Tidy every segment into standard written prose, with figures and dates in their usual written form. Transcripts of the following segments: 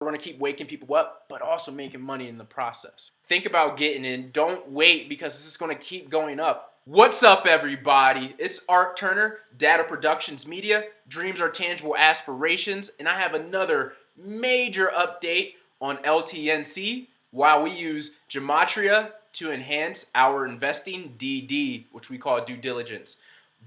going to keep waking people up, but also making money in the process. Think about getting in. Don't wait, because this is going to keep going up. What's up, everybody? It's Art Turner, D.A.T.A Productions Media. Dreams are tangible aspirations, and I have another major update on LTNC while we use Gematria to enhance our investing DD, which we call due diligence.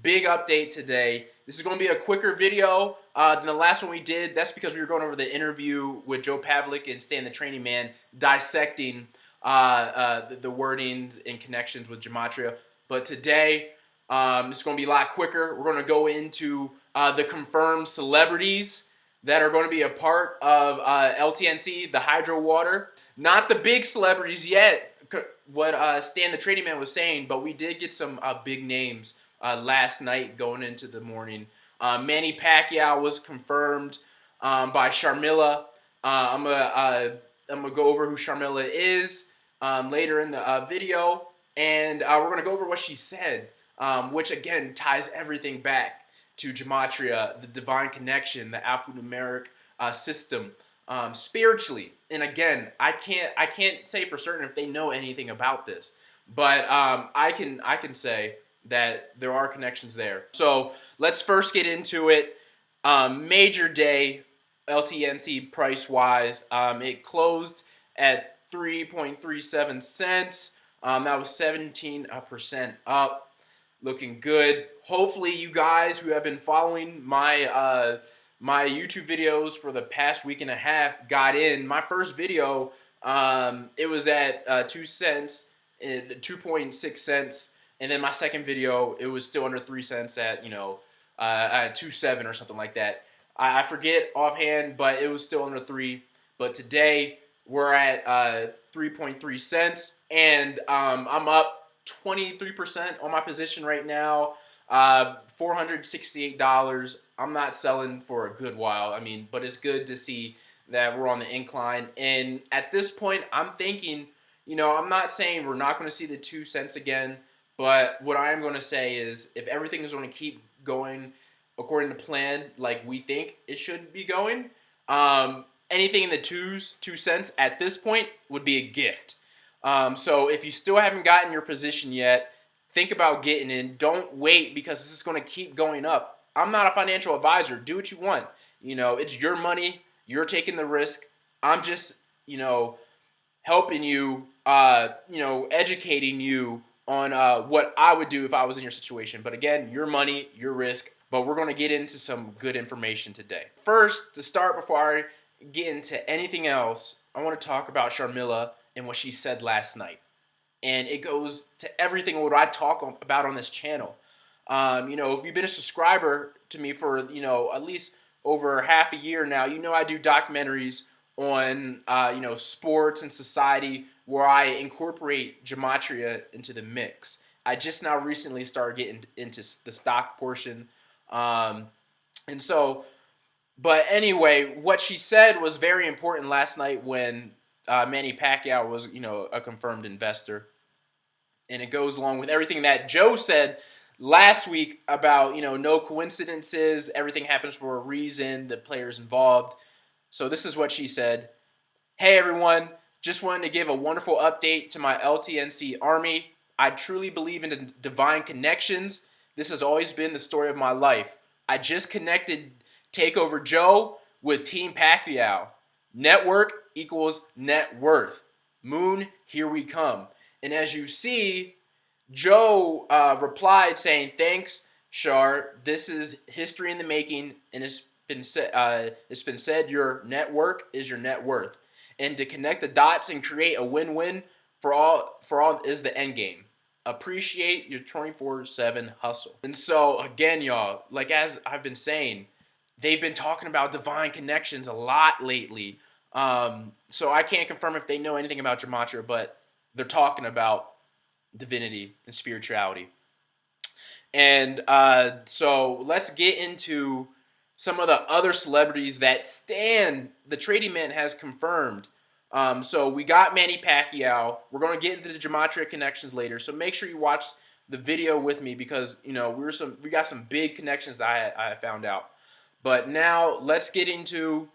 Big update today. This is going to be a quicker video than the last one we did. That's because we were going over the interview with Joe Pavlik and Stan the Training Man, dissecting the wordings and connections with Gematria. But today, it's going to be a lot quicker. We're going to go into the confirmed celebrities that are going to be a part of LTNC, the Hydro Water. Not the big celebrities yet, what Stan the Training Man was saying, but we did get some big names last night going into the morning. Manny Pacquiao was confirmed by Sharmila. I'm gonna go over who Sharmila is later in the video, and we're gonna go over what she said, which again ties everything back to Gematria, the divine connection, the alphanumeric system, spiritually. And again, I can't say for certain if they know anything about this, but I can say that there are connections there. So let's first get into it. Major day, LTNC price-wise, it closed at 3.37 cents. That was 17% up. Looking good. Hopefully you guys who have been following my my YouTube videos for the past week and a half got in. My first video, it was at 2 cents, 2.6 cents. And then my second video, it was still under 3 cents at, 2.7 or something like that. I forget offhand, but it was still under 3. But today, we're at 3.3 cents. And I'm up 23% on my position right now. $468. I'm not selling for a good while. But it's good to see that we're on the incline. And at this point, I'm thinking, I'm not saying we're not going to see the 2 cents again. But what I am going to say is, if everything is going to keep going according to plan, like we think it should be going, anything in the 2 cents at this point would be a gift. So if you still haven't gotten your position yet, think about getting in. Don't wait, because this is going to keep going up. I'm not a financial advisor. Do what you want. It's your money. You're taking the risk. I'm just, helping you, educating you on what I would do if I was in your situation. But again, your money, your risk. But we're going to get into some good information today. First, to start, before I get into anything else, I want to talk about Sharmila and what she said last night. And it goes to everything what I talk about on this channel. If you've been a subscriber to me for, at least over half a year now, I do documentaries on, sports and society, where I incorporate Gematria into the mix. I just now recently started getting into the stock portion. But anyway, what she said was very important last night when Manny Pacquiao was, a confirmed investor. And it goes along with everything that Joe said last week about, no coincidences, everything happens for a reason, the players involved. So this is what she said. Hey, everyone. Just wanted to give a wonderful update to my LTNC army. I truly believe in divine connections. This has always been the story of my life. I just connected Takeover Joe with Team Pacquiao. Network equals net worth. Moon, here we come. And as you see, Joe replied saying, thanks, Shar. This is history in the making, and it's been said your network is your net worth. And to connect the dots and create a win-win for all is the end game. Appreciate your 24/7 hustle. And so again, y'all, like as I've been saying, they've been talking about divine connections a lot lately. So I can't confirm if they know anything about Gematria, but they're talking about divinity and spirituality. And so let's get into some of the other celebrities that Stan, the trading man, has confirmed. So we got Manny Pacquiao. We're going to get into the Gematria connections later. So make sure you watch the video with me, because we got some big connections I found out. But now let's get into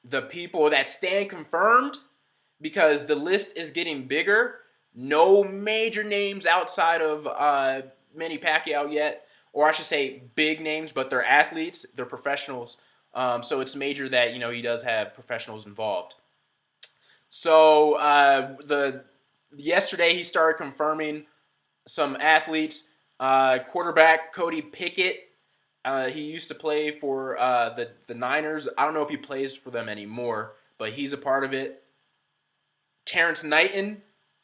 the people that stand confirmed, because the list is getting bigger. No major names outside of Manny Pacquiao yet, or I should say big names, but they're athletes, they're professionals. So it's major that he does have professionals involved. So the yesterday he started confirming some athletes. Quarterback Cody Pickett. He used to play for the Niners. I don't know if he plays for them anymore, but he's a part of it. Terrence Knighton.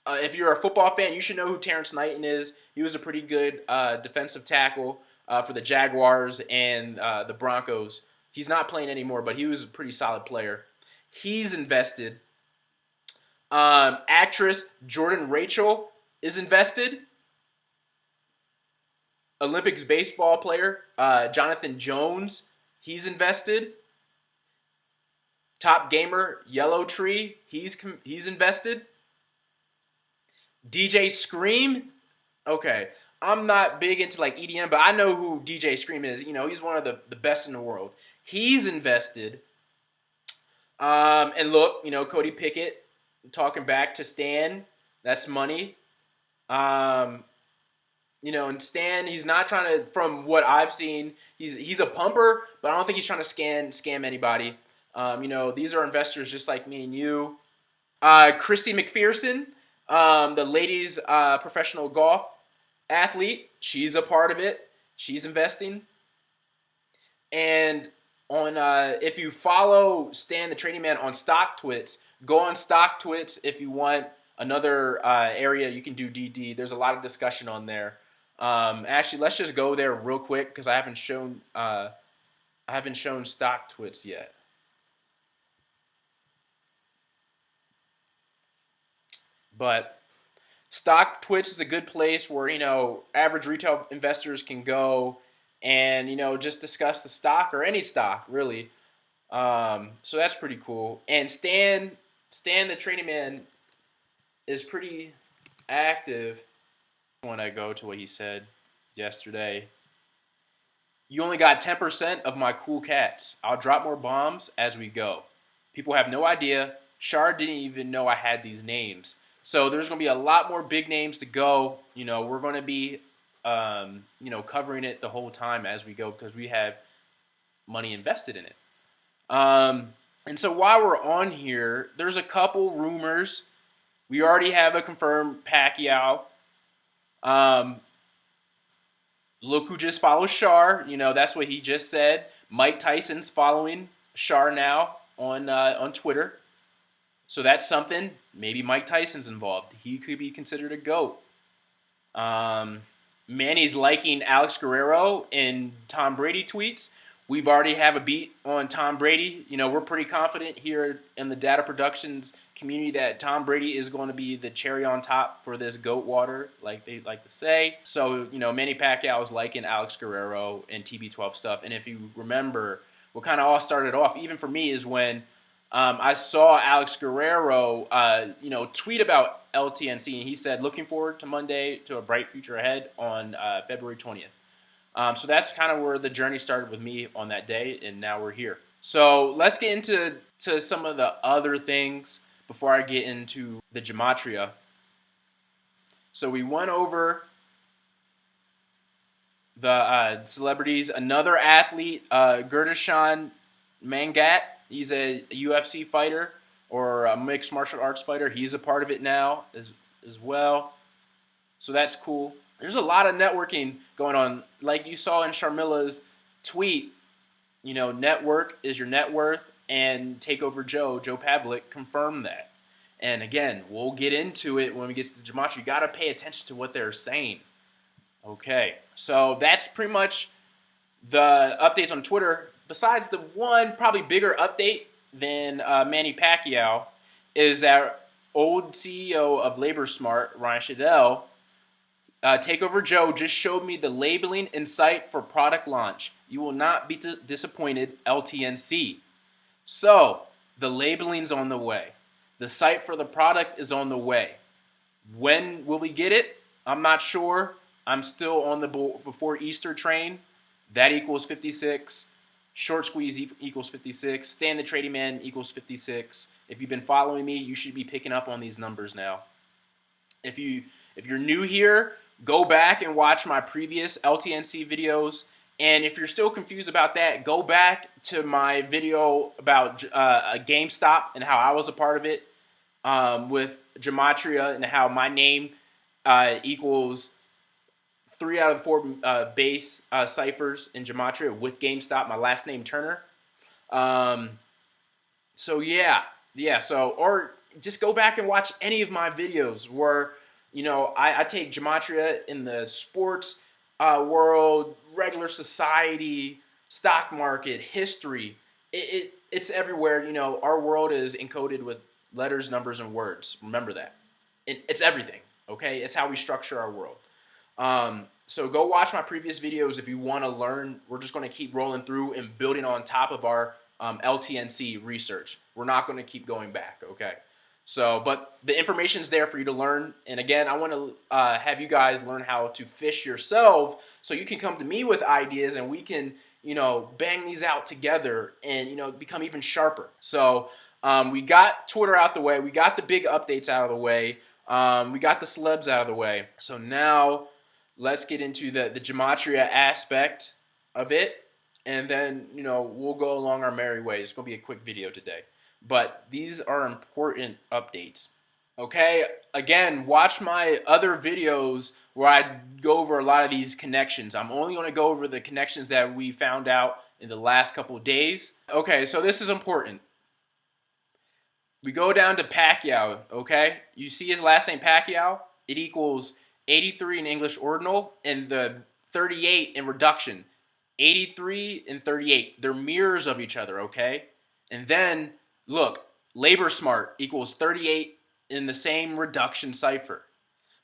If you're a football fan, you should know who Terrence Knighton is. He was a pretty good defensive tackle for the Jaguars and the Broncos. He's not playing anymore, but he was a pretty solid player. He's invested. Actress Jordan Rachel is invested. Olympics baseball player Jonathan Jones, he's invested. Top gamer Yellow Tree, he's invested. DJ Scream, okay, I'm not big into like EDM, but I know who DJ Scream is. He's one of the best in the world. He's invested. And look, Cody Pickett talking back to Stan. That's money. And Stan, he's not trying to, from what I've seen, he's a pumper, but I don't think he's trying to scam anybody. These are investors just like me and you. Christy McPherson, the ladies' professional golf athlete, she's a part of it. She's investing. And on if you follow Stan the Trading Man on StockTwits, go on StockTwits if you want another area you can do DD. There's a lot of discussion on there. Actually, let's just go there real quick because I haven't shown StockTwits yet. But StockTwits is a good place where average retail investors can go and just discuss the stock or any stock really. So that's pretty cool. And Stan the Trading Man is pretty active. When I go to what he said yesterday, you only got 10% of my cool cats. I'll drop more bombs as we go. People have no idea. Shard didn't even know I had these names. So there's going to be a lot more big names to go. We're going to be, covering it the whole time as we go because we have money invested in it. And so while we're on here, there's a couple rumors. We already have a confirmed Pacquiao. Look who just follows Shar. That's what he just said. Mike Tyson's following Shar now on Twitter. So that's something. Maybe Mike Tyson's involved. He could be considered a GOAT. Manny's liking Alex Guerrero in Tom Brady tweets. We've already have a beat on Tom Brady. We're pretty confident here in the D.A.T.A. Productions community that Tom Brady is going to be the cherry on top for this GOAT water, like they like to say. So, Manny Pacquiao is liking Alex Guerrero and TB12 stuff. And if you remember, what kind of all started off, even for me, is when I saw Alex Guerrero, tweet about LTNC, and he said, looking forward to Monday to a bright future ahead on February 20th. So that's kind of where the journey started with me on that day, and now we're here. So let's get into some of the other things before I get into the Gematria. So we went over the celebrities. Another athlete, Gurdashan Mangat. He's a UFC fighter or a mixed martial arts fighter. He's a part of it now as well. So that's cool. There's a lot of networking going on. Like you saw in Sharmila's tweet, network is your net worth, and Takeover Joe Pavlik, confirmed that. And again, we'll get into it when we get to the Gematria. You got to pay attention to what they're saying. Okay, so that's pretty much the updates on Twitter. Besides the one probably bigger update than Manny Pacquiao is that old CEO of LaborSmart, Ryan Shadell, Takeover Joe just showed me the labeling and site for product launch. You will not be disappointed, LTNC. So, the labeling's on the way. The site for the product is on the way. When will we get it? I'm not sure. I'm still on the before Easter train. That equals 56. Short squeeze equals 56. Stand the trading man equals 56. If you've been following me, you should be picking up on these numbers now. If you're new here, go back and watch my previous LTNC videos. And if you're still confused about that, go back to my video about GameStop and how I was a part of it, with Gematria, and how my name equals 3 out of the 4 base ciphers in Gematria with GameStop. My last name Turner. So yeah. So, or just go back and watch any of my videos where, I take Gematria in the sports world, regular society, stock market, history. It's everywhere. Our world is encoded with letters, numbers, and words. Remember that. It's everything. Okay, it's how we structure our world. So go watch my previous videos if you want to learn. We're just going to keep rolling through and building on top of our LTNC research. We're not going to keep going back, okay? So, but the information's there for you to learn. And again, I want to have you guys learn how to fish yourself so you can come to me with ideas and we can, bang these out together and, become even sharper. So we got Twitter out the way. We got the big updates out of the way. We got the celebs out of the way. So now let's get into the Gematria aspect of it. And then, we'll go along our merry ways. It's going to be a quick video today. But these are important updates. Okay, again, watch my other videos where I go over a lot of these connections. I'm only going to go over the connections that we found out in the last couple of days. Okay, so this is important. We go down to Pacquiao, okay? You see his last name, Pacquiao? It equals 83 in English ordinal and the 38 in reduction. 83 and 38. They're mirrors of each other, okay? And then, look, labor smart equals 38 in the same reduction cipher.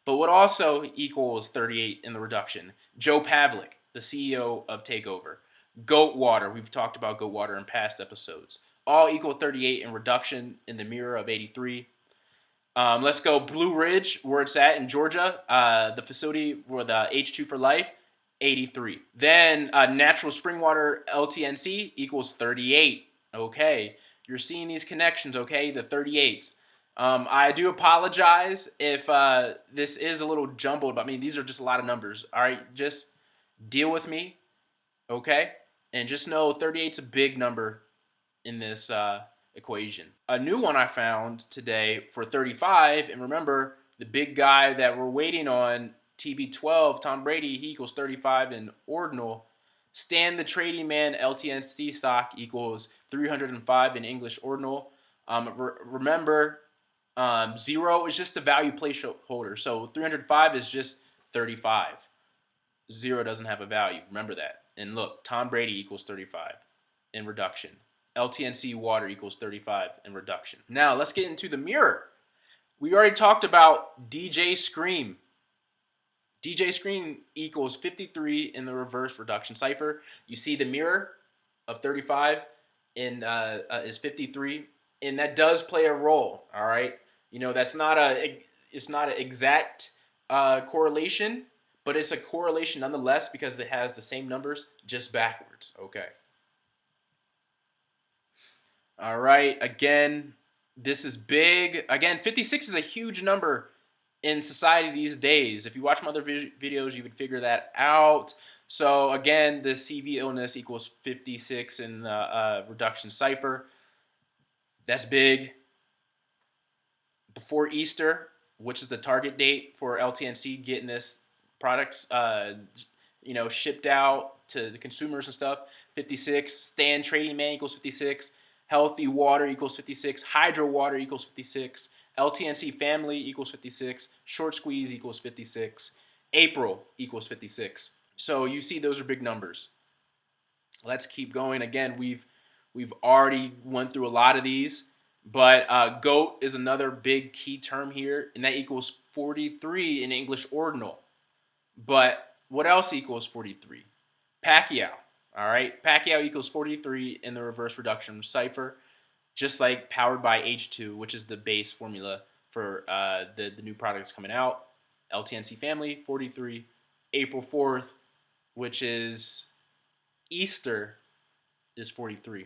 But what also equals 38 in the reduction? Joe Pavlik, the CEO of Takeover. Goat water, we've talked about goat water in past episodes. All equal 38 in reduction in the mirror of 83. Let's go Blue Ridge, where it's at in Georgia, the facility for the H2 for life, 83. Then natural spring water LTNC equals 38. Okay, you're seeing these connections, okay, the 38s. I do apologize if this is a little jumbled, but I mean, these are just a lot of numbers. All right, just deal with me, okay? And just know 38's a big number in this equation. A new one I found today for 35, and remember, the big guy that we're waiting on, TB12, Tom Brady, he equals 35 in ordinal. Stan the Trading Man LTNC stock equals 305 in English ordinal. Remember, 0 is just a value placeholder, so 305 is just 35. 0 doesn't have a value. Remember that. And look, Tom Brady equals 35 in reduction. LTNC water equals 35 in reduction. Now, let's get into the mirror. We already talked about DJ Scream. DJ Scream equals 53 in the reverse reduction cipher. You see the mirror of 35 is 53, and that does play a role, all right? It's not an exact correlation, but it's a correlation nonetheless because it has the same numbers just backwards, okay? All right, again, this is big. Again, 56 is a huge number in society these days. If you watch my other videos, you would figure that out. So again, the CV illness equals 56 in the reduction cipher. That's big. Before Easter, which is the target date for LTNC getting this product, shipped out to the consumers and stuff, 56. Stan Trading Man equals 56. Healthy water equals 56. Hydro water equals 56. LTNC family equals 56. Short squeeze equals 56. April equals 56. So you see those are big numbers. Let's keep going. Again, we've already went through a lot of these, but GOAT is another big key term here, and that equals 43 in English ordinal. But what else equals 43? Pacquiao. All right, Pacquiao equals 43 in the reverse reduction cipher, just like powered by H2, which is the base formula for the new products coming out. LTNC family, 43. April 4th, which is Easter, is 43.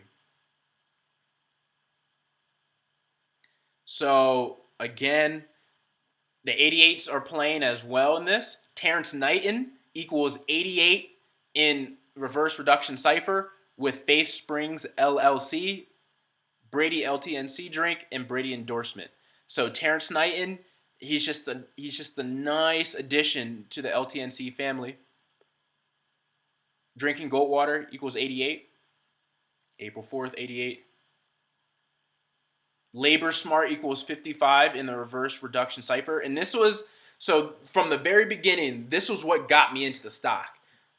So again, the 88s are playing as well in this. Terrence Knighton equals 88 in reverse reduction cipher with Face Springs LLC, Brady LTNC drink, and Brady endorsement. So Terrence Knighton, he's just a nice addition to the LTNC family. Drinking goat water equals 88. April 4th, 88. Labor Smart equals 55 in the reverse reduction cipher. And this was, so from the very beginning, this was what got me into the stock.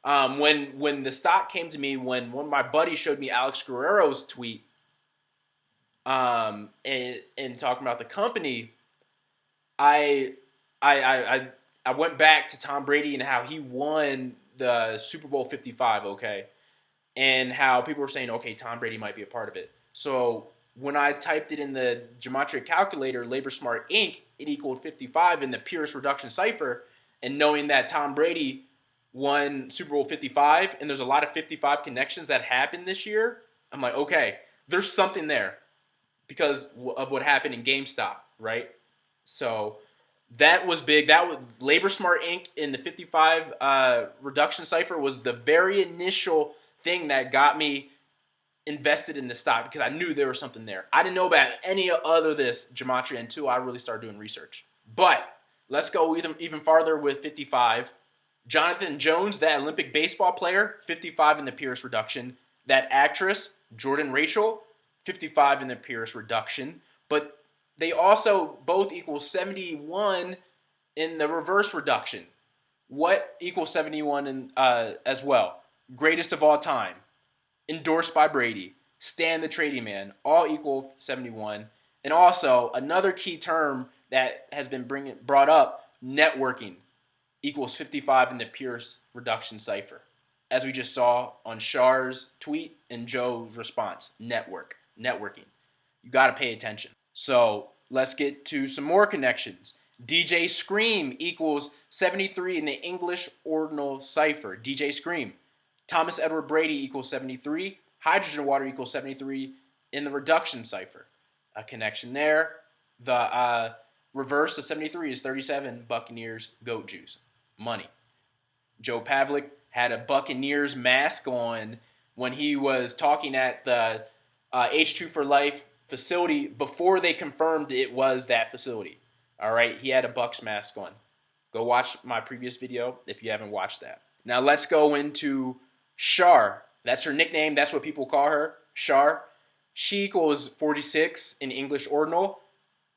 When the stock came to me, when one of my buddies showed me Alex Guerrero's tweet, and talking about the company, I went back to Tom Brady and how he won the Super Bowl 55, okay? And how people were saying, okay, Tom Brady might be a part of it. So when I typed it in the Gematria calculator, Labor Smart Inc., it equaled 55 in the purest reduction cipher. And knowing that Tom Brady won Super Bowl 55, and there's a lot of 55 connections that happened this year, I'm like, okay, there's something there because of what happened in GameStop, right? So that was big. That was Labor Smart Inc. in the 55 reduction cipher was the very initial thing that got me invested in the stock because I knew there was something there. I didn't know about any other this Gematria until I really started doing research. But let's go even farther with 55. Jonathan Jones, that Olympic baseball player, 55 in the purest reduction. That actress, Jordan Rachel, 55 in the purest reduction. But they also both equal 71 in the reverse reduction. What equals 71 in, as well? Greatest of all time. Endorsed by Brady. Stan the Trading Man. All equal 71. And also, another key term that has been brought up, networking, equals 55 in the purest reduction cipher. As we just saw on Shar's tweet and Joe's response, networking. You got to pay attention. So let's get to some more connections. DJ Scream equals 73 in the English ordinal cipher. DJ Scream. Thomas Edward Brady equals 73. Hydrogen water equals 73 in the reduction cipher. A connection there. The reverse of 73 is 37 Buccaneers goat juice. Money. Joe Pavlik had a Buccaneers mask on when he was talking at the H2 for Life facility before they confirmed it was that facility. All right, he had a Bucs mask on. Go watch my previous video if you haven't watched that. Now let's go into Shar. That's her nickname. That's what people call her, Shar. She equals 46 in English ordinal.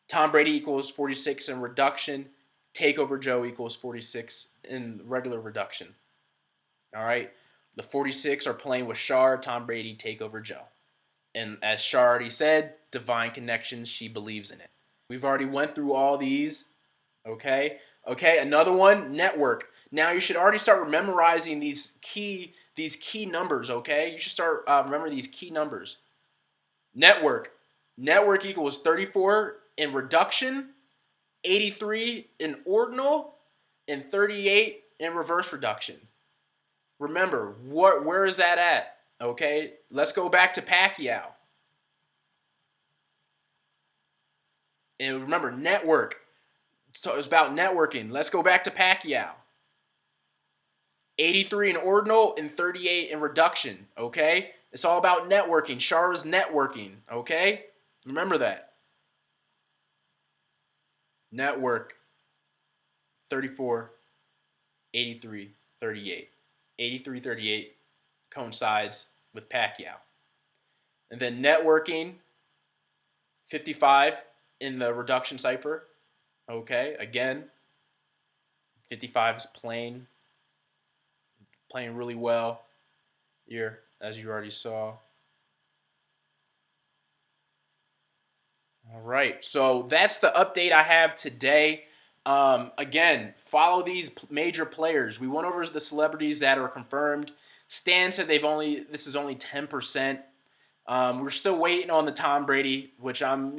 Tom Brady equals 46 in reduction. Takeover Joe equals 46 in regular reduction. All right. The 46 are playing with Shar, Tom Brady, Takeover Joe. And as Shar already said, divine connections, she believes in it. We've already went through all these. Okay. Another one, network. Now you should already start memorizing these key numbers, okay? You should start remembering these key numbers. Network equals 34 in reduction, 83 in ordinal, and 38 in reverse reduction. Remember, where is that at? Okay, let's go back to Pacquiao. And remember, network. So it's about networking. Let's go back to Pacquiao. 83 in ordinal and 38 in reduction, okay? It's all about networking. Shar is networking, okay? Remember that. Network, 34, 83, 38. 83, 38 coincides with Pacquiao. And then networking, 55 in the reduction cipher, okay? Again, 55 is playing really well here, as you already saw. All right, so that's the update I have today. Again, follow these major players. We went over the celebrities that are confirmed. Stan said this is only 10%. We're still waiting on the Tom Brady, which I'm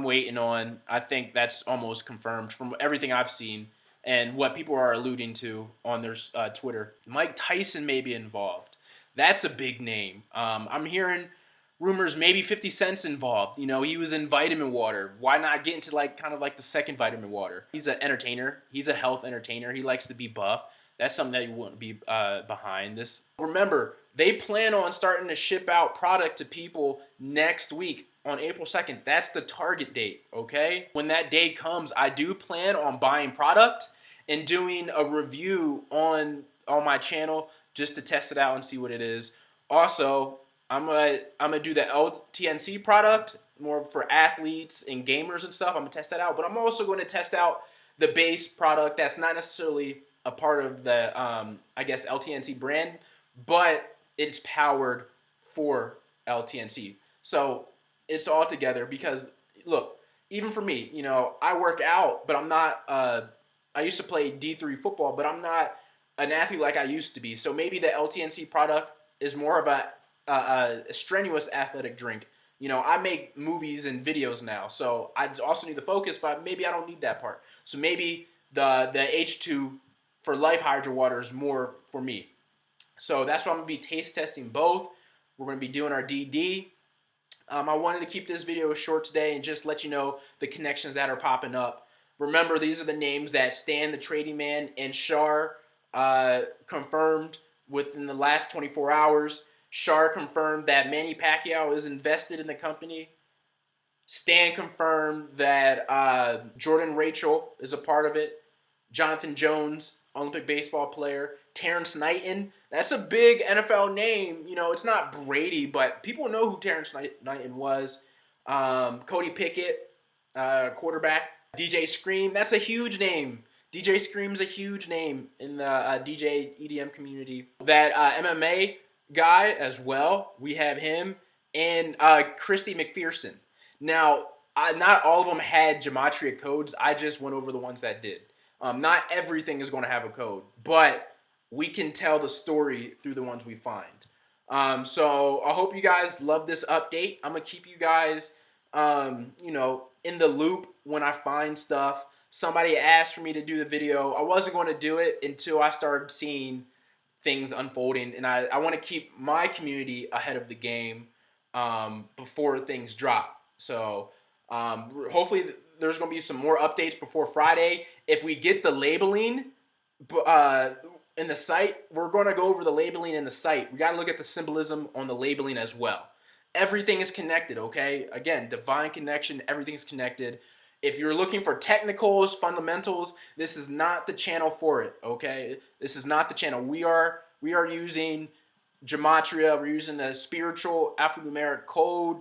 waiting on. I think that's almost confirmed from everything I've seen and what people are alluding to on their Twitter. Mike Tyson may be involved. That's a big name. I'm hearing rumors maybe 50 Cent's involved. You know, he was in Vitamin Water. Why not get into like kind of like the second Vitamin Water? He's an entertainer. He's a health entertainer. He likes to be buff. That's something that you wouldn't be behind this. Remember, they plan on starting to ship out product to people next week on April 2nd. That's the target date, okay? When that day comes, I do plan on buying product and doing a review on my channel just to test it out and see what it is. Also, I'm gonna do the LTNC product more for athletes and gamers and stuff. I'm gonna test that out, but I'm also going to test out the base product that's not necessarily a part of the I guess LTNC brand, but it's powered for LTNC. So it's all together because look, even for me, you know, I work out, but I'm not. I used to play D3 football, but I'm not an athlete like I used to be. So maybe the LTNC product is more of a strenuous athletic drink. You know, I make movies and videos now, so I also need the focus, but maybe I don't need that part. So maybe the H2 for Life Hydro Water is more for me. So that's why I'm going to be taste testing both. We're going to be doing our DD. I wanted to keep this video short today and just let you know the connections that are popping up. Remember, these are the names that Stan the Trading Man and Shar confirmed within the last 24 hours. Shar confirmed that Manny Pacquiao is invested in the company. Stan confirmed that Jordan Rachel is a part of it. Jonathan Jones, Olympic baseball player. Terrence Knighton, that's a big NFL name. You know, it's not Brady, but people know who Terrence Knighton was. Cody Pickett, quarterback. DJ Scream, that's a huge name. DJ Scream's a huge name in the DJ EDM community. That MMA guy as well, we have him. And Christy McPherson. Now, not all of them had Gematria codes. I just went over the ones that did. Not everything is going to have a code, but we can tell the story through the ones we find. So I hope you guys love this update. I'm going to keep you guys, you know, in the loop when I find stuff. Somebody asked for me to do the video. I wasn't going to do it until I started seeing things unfolding, and I want to keep my community ahead of the game before things drop. So hopefully there's going to be some more updates before Friday. If we get the labeling in the site, we're going to go over the labeling in the site. We got to look at the symbolism on the labeling as well. Everything is connected, okay? Again, divine connection, everything's connected. If you're looking for technicals, fundamentals, this is not the channel for it, okay? This is not the channel. We are using Gematria. We're using a spiritual alphanumeric code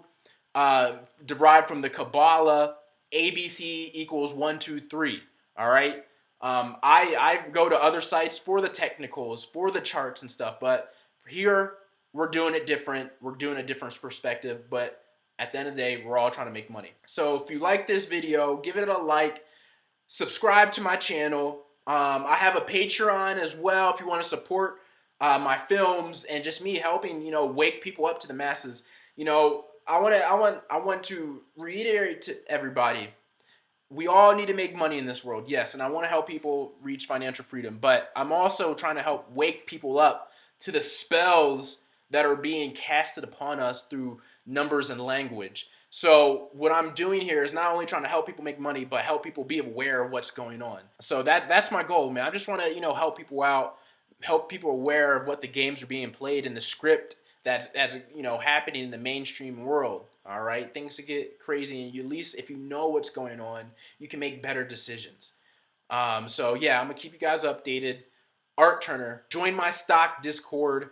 derived from the Kabbalah. ABC equals 1, 2, 3. All right. I go to other sites for the technicals, for the charts and stuff, but here we're doing it different. We're doing a different perspective, but at the end of the day, we're all trying to make money. So if you like this video, give it a like, subscribe to my channel. I have a Patreon as well if you want to support my films and just me helping, you know, wake people up to the masses. You know, I want to reiterate to everybody, we all need to make money in this world, yes, and I want to help people reach financial freedom, but I'm also trying to help wake people up to the spells that are being casted upon us through numbers and language. So what I'm doing here is not only trying to help people make money, but help people be aware of what's going on. So that's my goal, man. I just want to, you know, help people out, help people aware of what the games are being played in the script that's you know, happening in the mainstream world. All right, things to get crazy, and you, at least if you know what's going on, you can make better decisions. So yeah, I'm gonna keep you guys updated. Art Turner, join my stock Discord.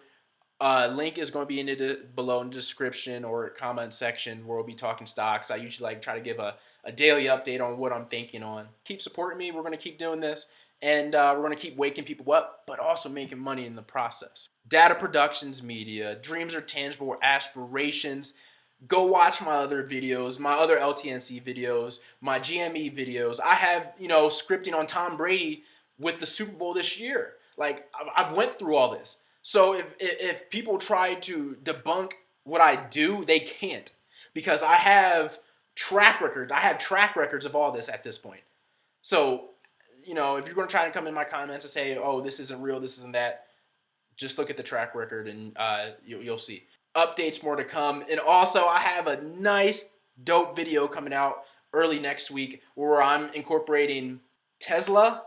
Link is going to be below in the description or comment section where we'll be talking stocks. I usually try to give a daily update on what I'm thinking on. Keep supporting me. We're going to keep doing this. And we're going to keep waking people up, but also making money in the process. D.A.T.A Productions Media. Dreams are tangible aspirations. Go watch my other videos, my other LTNC videos, my GME videos. I have, you know, scripting on Tom Brady with the Super Bowl this year. Like, I've went through all this. So if people try to debunk what I do, they can't, because I have track records. I have track records of all this at this point. So, you know, if you're going to try to come in my comments and say, oh, this isn't real, this isn't that, Just look at the track record and you'll see. Updates more to come. And also, I have a nice, dope video coming out early next week where I'm incorporating Tesla,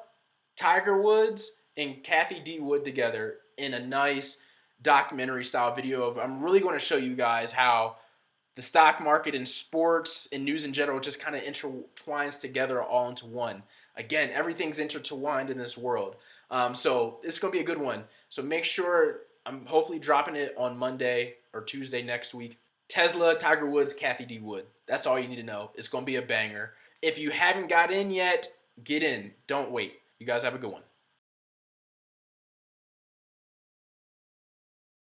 Tiger Woods, and Kathy D. Wood together in a nice documentary style video of I'm really going to show you guys how the stock market and sports and news in general just kind of intertwines together all into one. Again, everything's intertwined in this world. So it's going to be a good one. So make sure I'm hopefully dropping it on Monday or Tuesday next week. Tesla, Tiger Woods, Kathy D. Wood. That's all you need to know. It's going to be a banger. If you haven't got in yet, get in. Don't wait. You guys have a good one.